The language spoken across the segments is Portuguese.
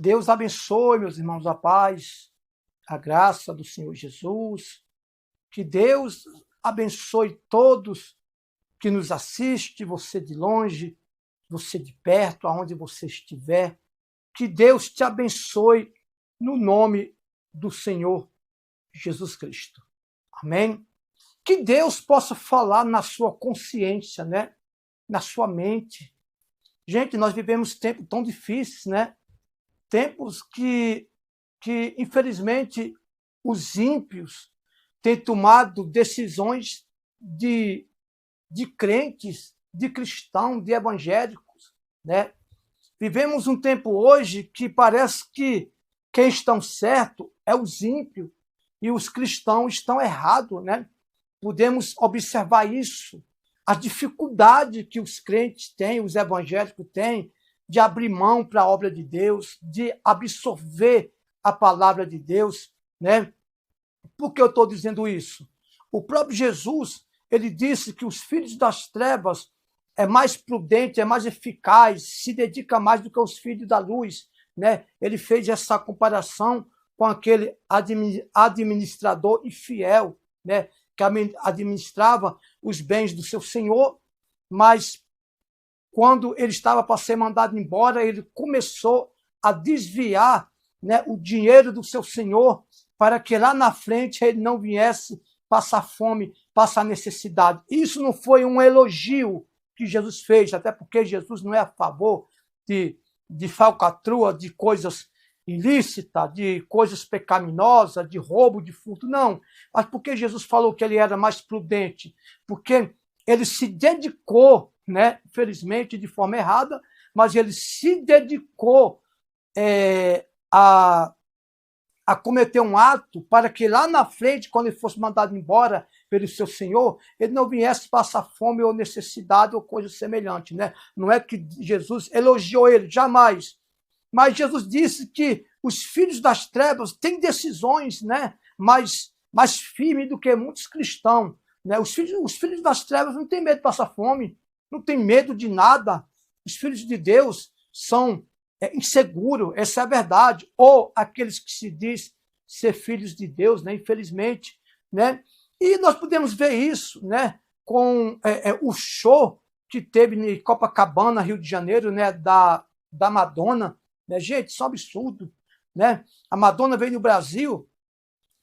Deus abençoe, meus irmãos, a paz, a graça do Senhor Jesus. Que Deus abençoe todos que nos assistem, você de longe, você de perto, aonde você estiver. Que Deus te abençoe no nome do Senhor Jesus Cristo. Amém? Que Deus possa falar na sua consciência, né? Na sua mente. Gente, nós vivemos tempos tão difíceis, né? Tempos que infelizmente, os ímpios têm tomado decisões de crentes, de cristãos, de evangélicos, né? Vivemos um tempo hoje que parece que quem estão certo é os ímpios e os cristãos estão errados, né? Podemos observar isso, a dificuldade que os crentes têm, os evangélicos têm, de abrir mão para a obra de Deus, de absorver a palavra de Deus, né? Por que eu estou dizendo isso? O próprio Jesus, ele disse que os filhos das trevas é mais prudente, é mais eficaz, se dedica mais do que os filhos da luz, né? Ele fez essa comparação com aquele administrador infiel, né? Que administrava os bens do seu senhor, mas quando ele estava para ser mandado embora, ele começou a desviar, né, o dinheiro do seu senhor para que lá na frente ele não viesse passar fome, passar necessidade. Isso não foi um elogio que Jesus fez, até porque Jesus não é a favor de falcatrua, de coisas ilícitas, de coisas pecaminosas, de roubo, de furto, não. Mas porque Jesus falou que ele era mais prudente? Porque ele se dedicou, né, infelizmente de forma errada, mas ele se dedicou a cometer um ato para que lá na frente, quando ele fosse mandado embora pelo seu senhor, ele não viesse passar fome ou necessidade ou coisa semelhante, né? Não é que Jesus elogiou ele, jamais. Mas Jesus disse que os filhos das trevas têm decisões, né, mais firmes do que muitos cristãos, né? Os filhos das trevas não têm medo de passar fome, não têm medo de nada. Os filhos de Deus são inseguros, essa é a verdade. Ou aqueles que se diz ser filhos de Deus, né, infelizmente, né? E nós podemos ver isso, né, com o show que teve em Copacabana, Rio de Janeiro, né, da Madonna, né? Gente, isso é um absurdo, né? A Madonna veio no Brasil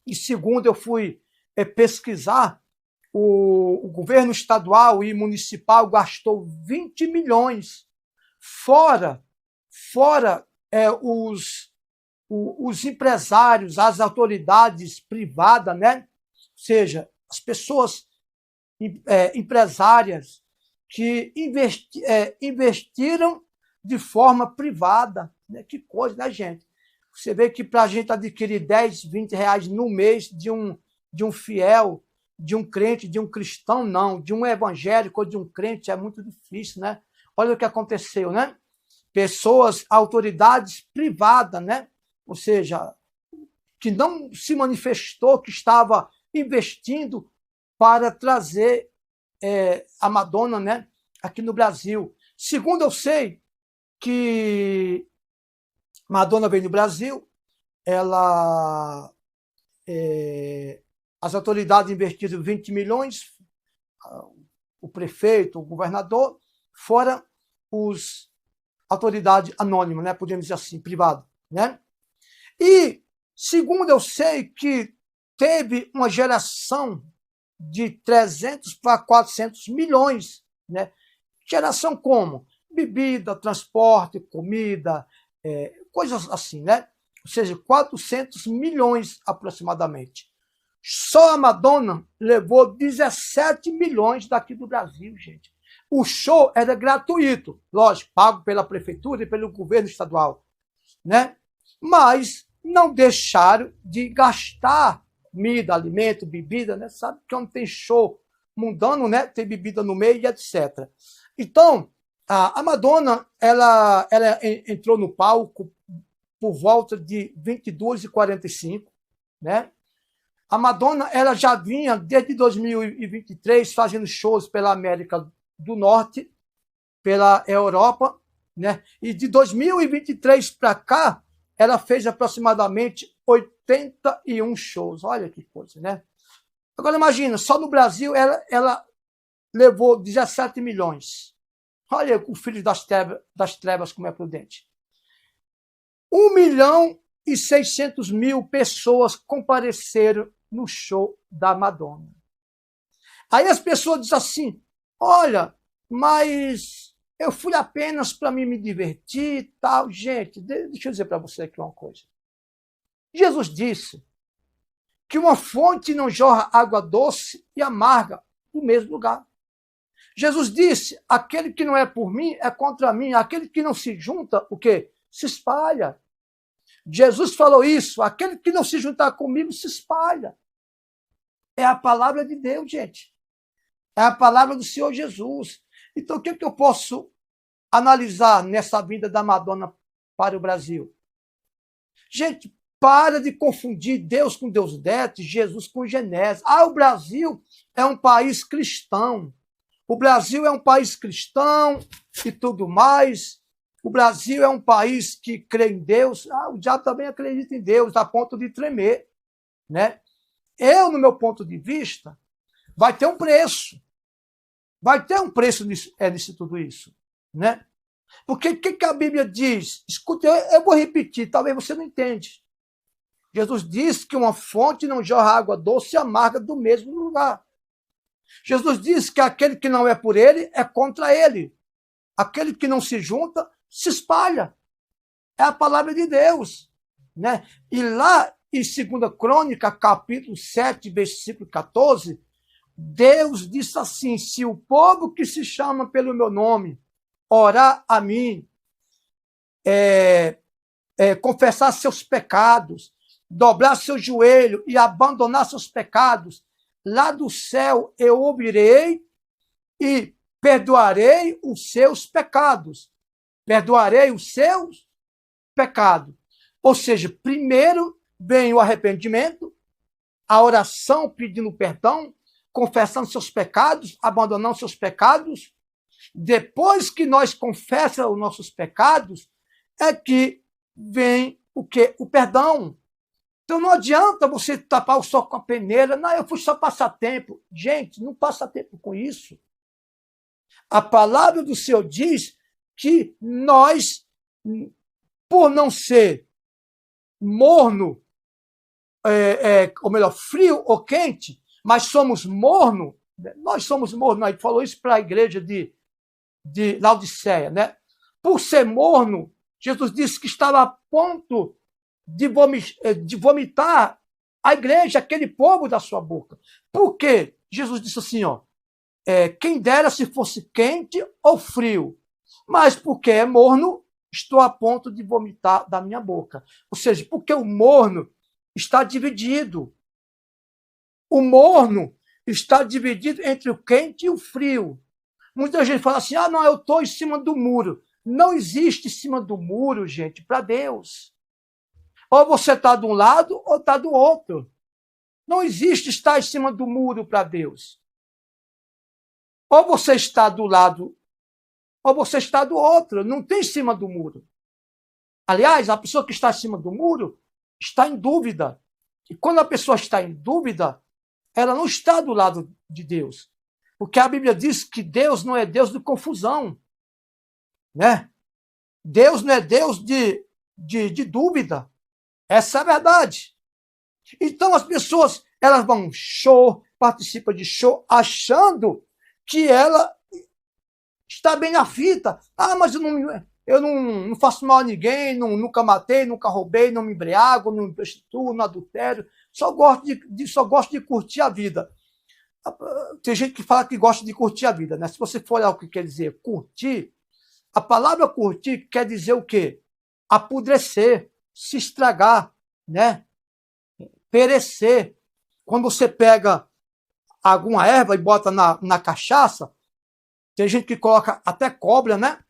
e, segundo eu fui pesquisar, o governo estadual e municipal gastou 20 milhões, fora os empresários, as autoridades privadas, né? Ou seja, as pessoas empresárias que investiram de forma privada. Né? Que coisa, né, gente? Você vê que para a gente adquirir 10, 20 reais no mês de um fiel, de um crente, de um cristão, não, de um evangélico ou de um crente é muito difícil, né? Olha o que aconteceu, né? Pessoas, autoridades privadas, né? Ou seja, que não se manifestou que estava investindo para trazer a Madonna, né, aqui no Brasil. Segundo eu sei que Madonna veio no Brasil, as autoridades investiram 20 milhões, o prefeito, o governador, fora os autoridade anônima, né, podemos dizer assim, privada, né? E segundo eu sei que teve uma geração de 300 para 400 milhões, né? Geração como? Bebida, transporte, comida, coisas assim, né? Ou seja, 400 milhões aproximadamente. Só a Madonna levou 17 milhões daqui do Brasil, gente. O show era gratuito, lógico, pago pela prefeitura e pelo governo estadual, né? Mas não deixaram de gastar comida, alimento, bebida, né? Sabe que onde tem show mundano, né? Tem bebida no meio e etc. Então, a Madonna, ela entrou no palco por volta de 22h45, né? A Madonna, ela já vinha desde 2023 fazendo shows pela América do Norte, pela Europa, né? E de 2023 para cá, ela fez aproximadamente 81 shows. Olha que coisa, né? Agora imagina, só no Brasil ela levou 17 milhões. Olha o filho das trevas como é prudente. 1.600.000 pessoas compareceram no show da Madonna. Aí as pessoas dizem assim, olha, mas eu fui apenas para me divertir e tal. Gente, deixa eu dizer para você aqui uma coisa. Jesus disse que uma fonte não jorra água doce e amarga do mesmo lugar. Jesus disse, aquele que não é por mim é contra mim, aquele que não se junta, o quê? Se espalha. Jesus falou isso, aquele que não se juntar comigo se espalha. É a palavra de Deus, gente. É a palavra do Senhor Jesus. Então, o que eu posso analisar nessa vinda da Madonna para o Brasil? Gente, para de confundir Deus com Deus Neto, Jesus com Genésio. O Brasil é um país cristão. O Brasil é um país cristão e tudo mais. O Brasil é um país que crê em Deus. O diabo também acredita em Deus, a ponto de tremer, né? No meu ponto de vista, vai ter um preço. Vai ter um preço nisso tudo isso, né? Porque o que a Bíblia diz? Escuta, eu vou repetir, talvez você não entende. Jesus disse que uma fonte não jorra água doce e amarga do mesmo lugar. Jesus disse que aquele que não é por ele é contra ele. Aquele que não se junta, se espalha. É a palavra de Deus, né? E lá em 2 Crônica, capítulo 7, versículo 14, Deus disse assim, se o povo que se chama pelo meu nome orar a mim, confessar seus pecados, dobrar seu joelho e abandonar seus pecados, lá do céu eu ouvirei e perdoarei os seus pecados. Perdoarei os seus pecados. Ou seja, primeiro vem o arrependimento, a oração pedindo perdão, confessando seus pecados, abandonando seus pecados. Depois que nós confessamos os nossos pecados, é que vem o quê? O perdão. Então não adianta você tapar o sol com a peneira. Não, eu fui só passar tempo. Gente, não passa tempo com isso. A palavra do Senhor diz que nós, por não ser morno, ou melhor, frio ou quente, mas somos morno, nós somos morno. Ele falou isso para a igreja de Laodiceia, né? Por ser morno, Jesus disse que estava a ponto de vomitar a igreja, aquele povo da sua boca. Por quê? Jesus disse assim, quem dera se fosse quente ou frio, mas porque é morno, estou a ponto de vomitar da minha boca. Ou seja, porque o morno está dividido. O morno está dividido entre o quente e o frio. Muita gente fala assim, não, eu estou em cima do muro. Não existe em cima do muro, gente, para Deus. Ou você está de um lado ou está do outro. Não existe estar em cima do muro para Deus. Ou você está do lado ou você está do outro. Não tem em cima do muro. Aliás, a pessoa que está em cima do muro está em dúvida. E quando a pessoa está em dúvida, ela não está do lado de Deus. Porque a Bíblia diz que Deus não é Deus de confusão, né? Deus não é Deus de dúvida. Essa é a verdade. Então as pessoas, elas vão show, participam de show, achando que ela está bem na fita. Mas eu não faço mal a ninguém, nunca matei, nunca roubei, não me embriago, não me prostituo, não adultério. Só gosto de curtir a vida. Tem gente que fala que gosta de curtir a vida, né? Se você for olhar o que quer dizer curtir, a palavra curtir quer dizer o quê? Apodrecer, se estragar, né? Perecer. Quando você pega alguma erva e bota na cachaça, tem gente que coloca até cobra, né?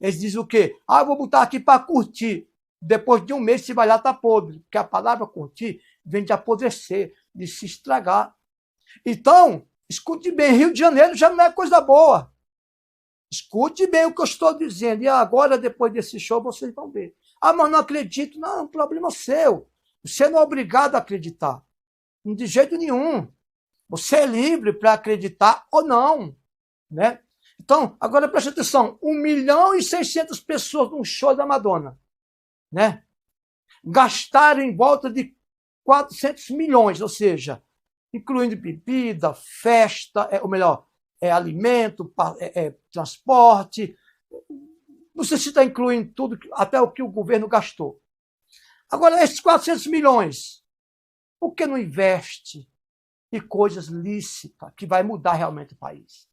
Eles dizem o quê? Eu vou botar aqui para curtir. Depois de um mês você vai lá, tá podre. Porque a palavra curtir vem de apodrecer, de se estragar. Então, escute bem, Rio de Janeiro já não é coisa boa. Escute bem o que eu estou dizendo. E agora, depois desse show, vocês vão ver. Ah, mas não acredito. Não, é um problema seu. Você não é obrigado a acreditar. De jeito nenhum. Você é livre para acreditar ou não, né? Então, agora preste atenção. 1.600.000 pessoas num show da Madonna, né? Gastaram em volta de 400 milhões, ou seja, incluindo bebida, festa, ou melhor, alimento, transporte. Não sei se está incluindo tudo, até o que o governo gastou. Agora, esses 400 milhões, por que não investe em coisas lícitas, que vai mudar realmente o país?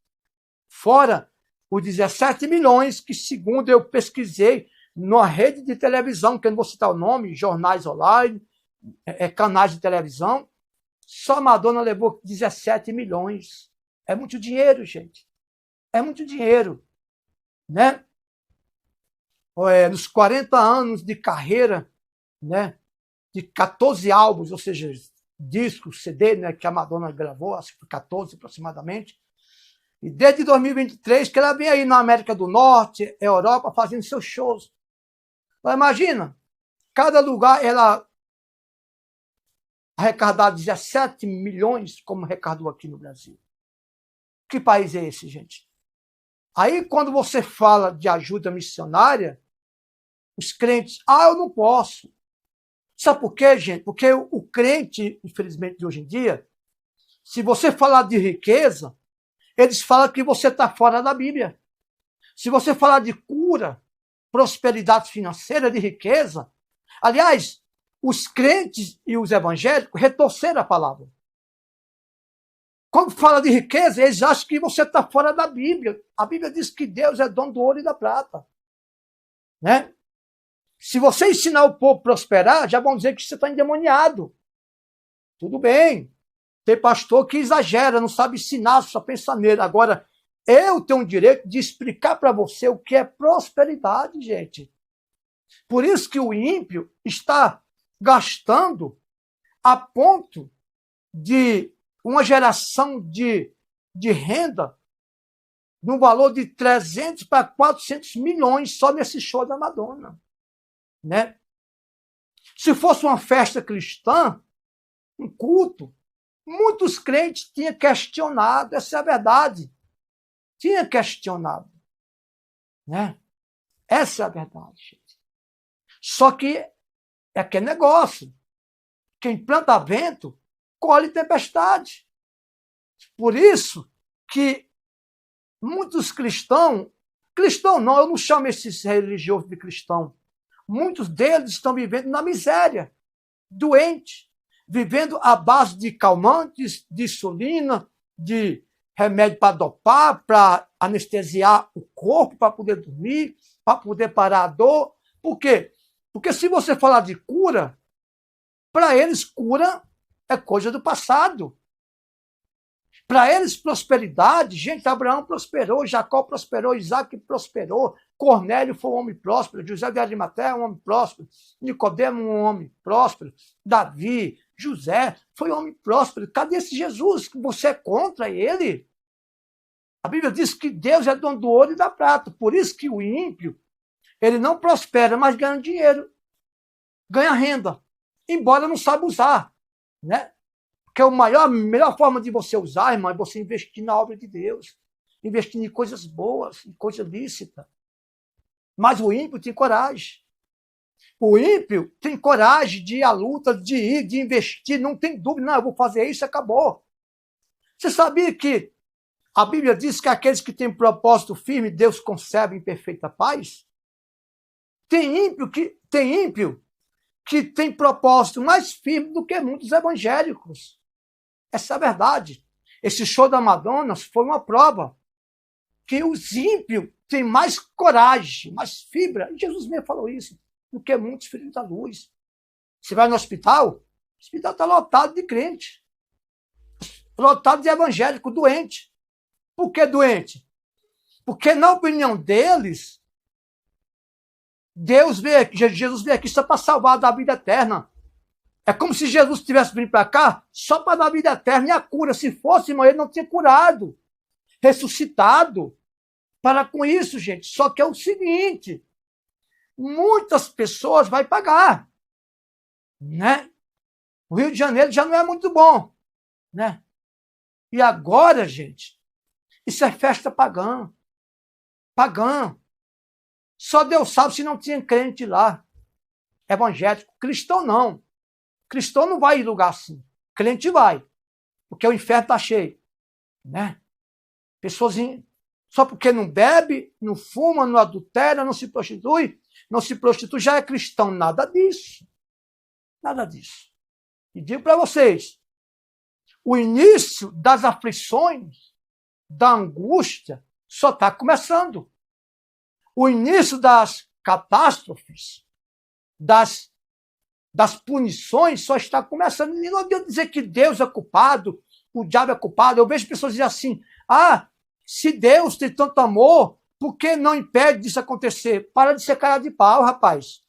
Fora os 17 milhões que, segundo eu pesquisei, numa rede de televisão, que eu não vou citar o nome, jornais online, canais de televisão, só a Madonna levou 17 milhões. É muito dinheiro, gente. É muito dinheiro, né? Nos 40 anos de carreira, né, de 14 álbuns, ou seja, discos, CD, né, que a Madonna gravou, acho que 14 aproximadamente, e desde 2023 que ela vem aí na América do Norte, Europa, fazendo seus shows. Então, imagina, cada lugar ela arrecadar 17 milhões, como arrecadou aqui no Brasil. Que país é esse, gente? Aí, quando você fala de ajuda missionária, os crentes, eu não posso. Sabe por quê, gente? Porque o crente, infelizmente, de hoje em dia, se você falar de riqueza, eles falam que você está fora da Bíblia. Se você falar de cura, prosperidade financeira, de riqueza, aliás, os crentes e os evangélicos retorceram a palavra. Quando fala de riqueza, eles acham que você está fora da Bíblia. A Bíblia diz que Deus é dono do ouro e da prata, né? Se você ensinar o povo a prosperar, já vão dizer que você está endemoniado. Tudo bem. Tem pastor que exagera, não sabe ensinar, só pensa nele. Agora, eu tenho o direito de explicar para você o que é prosperidade, gente. Por isso que o ímpio está gastando a ponto de uma geração de renda no valor de 300 para 400 milhões só nesse show da Madonna, né? Se fosse uma festa cristã, um culto, muitos crentes tinham questionado, essa é a verdade. Tinha questionado, né? Essa é a verdade, gente. Só que é aquele negócio. Quem planta vento, colhe tempestade. Por isso que muitos cristãos não, eu não chamo esses religiosos de cristão, muitos deles estão vivendo na miséria, doentes, vivendo à base de calmantes, de insulina, de remédio para dopar, para anestesiar o corpo, para poder dormir, para poder parar a dor. Por quê? Porque se você falar de cura, para eles cura é coisa do passado. Para eles prosperidade, gente, Abraão prosperou, Jacó prosperou, Isaac prosperou, Cornélio foi um homem próspero, José de Arimateia um homem próspero, Nicodemo um homem próspero, Davi, José foi um homem próspero. Cadê esse Jesus que você é contra ele? A Bíblia diz que Deus é dono do ouro e da prata. Por isso que o ímpio, ele não prospera, mas ganha dinheiro, ganha renda, embora não saiba usar, né? Porque a melhor forma de você usar, irmão, é você investir na obra de Deus, investir em coisas boas, em coisas lícitas. Mas o ímpio tem coragem. O ímpio tem coragem de ir à luta, de ir, de investir, não tem dúvida, não, eu vou fazer isso e acabou. Você sabia que a Bíblia diz que aqueles que têm propósito firme, Deus conserva em perfeita paz? Tem ímpio que tem propósito mais firme do que muitos evangélicos. Essa é a verdade. Esse show da Madonna foi uma prova que os ímpios têm mais coragem, mais fibra. E Jesus mesmo falou isso, do que muitos filhos da luz. Você vai no hospital, o hospital está lotado de crente, lotado de evangélico, doente. Por que doente? Porque, na opinião deles, Jesus veio aqui só para salvar da vida eterna. É como se Jesus tivesse vindo para cá só para dar a vida eterna e a cura. Se fosse, irmão, ele não tinha curado, ressuscitado. Para com isso, gente. Só que é o seguinte, muitas pessoas vão pagar, né? O Rio de Janeiro já não é muito bom, né? E agora, gente, isso é festa pagã. Pagã. Só Deus sabe se não tinha crente lá, evangélico. Cristão não. Cristão não vai em lugar assim. Crente vai, porque o inferno está cheio, né? Pessoas só porque não bebe, não fuma, não adultera, não se prostitui, já é cristão. Nada disso. Nada disso. E digo para vocês, o início das aflições, da angústia, só está começando. O início das catástrofes, das punições, só está começando. E não adianta dizer que Deus é culpado, o diabo é culpado. Eu vejo pessoas dizer assim, se Deus tem tanto amor, por que não impede disso acontecer? Para de ser cara de pau, rapaz.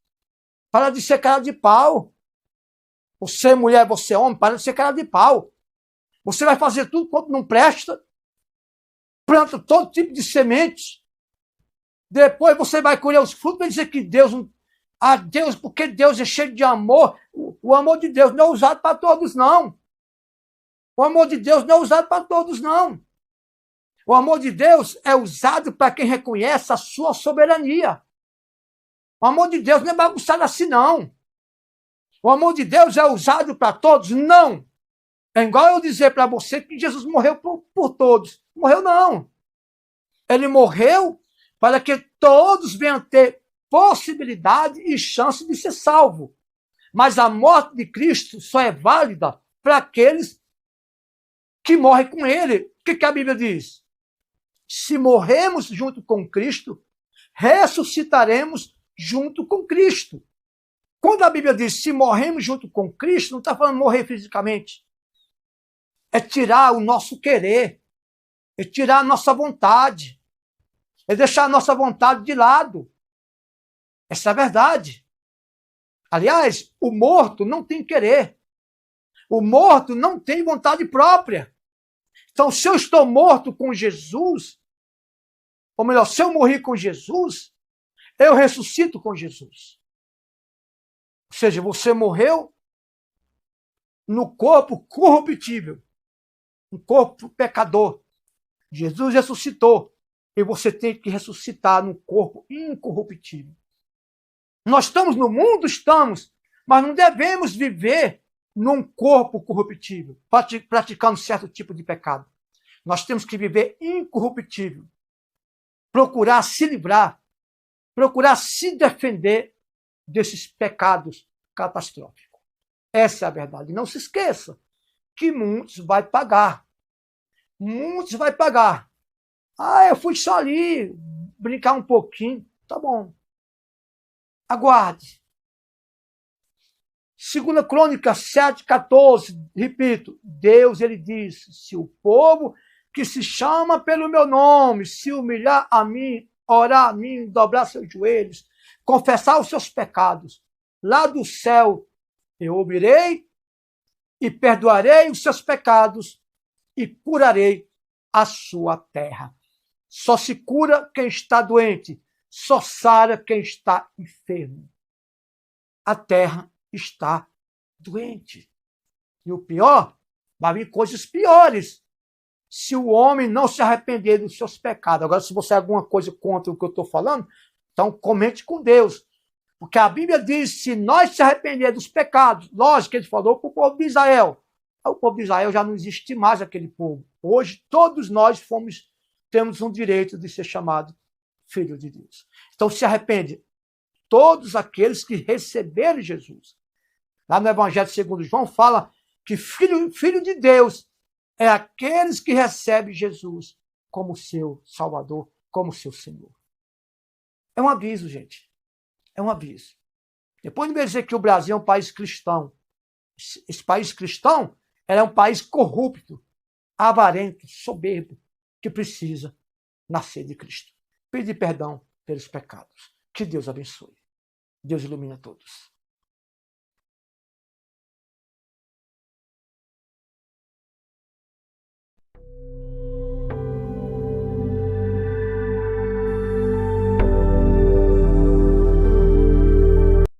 Para de ser cara de pau. Você, mulher, você, homem, para de ser cara de pau. Você vai fazer tudo quanto não presta, planta todo tipo de semente, depois você vai colher os frutos e dizer que Deus, Deus, porque Deus é cheio de amor. O amor de Deus não é usado para todos, não. O amor de Deus não é usado para todos, não. O amor de Deus é usado para quem reconhece a sua soberania. O amor de Deus não é bagunçado assim, não. O amor de Deus é usado para todos? Não. É igual eu dizer para você que Jesus morreu por todos. Morreu, não. Ele morreu para que todos venham ter possibilidade e chance de ser salvo. Mas a morte de Cristo só é válida para aqueles que morrem com ele. O que a Bíblia diz? Se morremos junto com Cristo, ressuscitaremos junto com Cristo. Quando a Bíblia diz se morremos junto com Cristo, não está falando morrer fisicamente. É tirar o nosso querer, é tirar a nossa vontade, é deixar a nossa vontade de lado. Essa é a verdade. Aliás, o morto não tem querer. O morto não tem vontade própria. Então, se eu estou morto com Jesus, ou melhor, se eu morri com Jesus, eu ressuscito com Jesus. Ou seja, você morreu no corpo corruptível, um corpo pecador. Jesus ressuscitou. E você tem que ressuscitar num corpo incorruptível. Nós estamos no mundo? Estamos. Mas não devemos viver num corpo corruptível, praticando certo tipo de pecado. Nós temos que viver incorruptível. Procurar se livrar, procurar se defender desses pecados catastróficos. Essa é a verdade. Não se esqueça que muitos vai pagar. Muitos vai pagar. Eu fui só ali brincar um pouquinho. Tá bom. Aguarde. 2 Crônicas 7,14, repito, Deus, ele diz, se o povo que se chama pelo meu nome se humilhar a mim, orar a mim, dobrar seus joelhos, confessar os seus pecados, lá do céu eu ouvirei e perdoarei os seus pecados e curarei a sua terra. Só se cura quem está doente, só sara quem está enfermo. A terra está doente. E o pior, vai vir coisas piores se o homem não se arrepender dos seus pecados. Agora, se você tem alguma coisa contra o que eu estou falando, então comente com Deus. Porque a Bíblia diz, se nós se arrepender dos pecados, lógico que ele falou para o povo de Israel. O povo de Israel já não existe mais aquele povo. Hoje, todos nós temos um direito de ser chamado filho de Deus. Então, se arrepende todos aqueles que receberam Jesus. Lá no Evangelho segundo João fala que filho de Deus é aqueles que recebem Jesus como seu Salvador, como seu Senhor. É um aviso, gente. É um aviso. Depois de me dizer que o Brasil é um país cristão, esse país cristão é um país corrupto, avarento, soberbo, que precisa nascer de Cristo. Pedir perdão pelos pecados. Que Deus abençoe. Deus ilumina todos.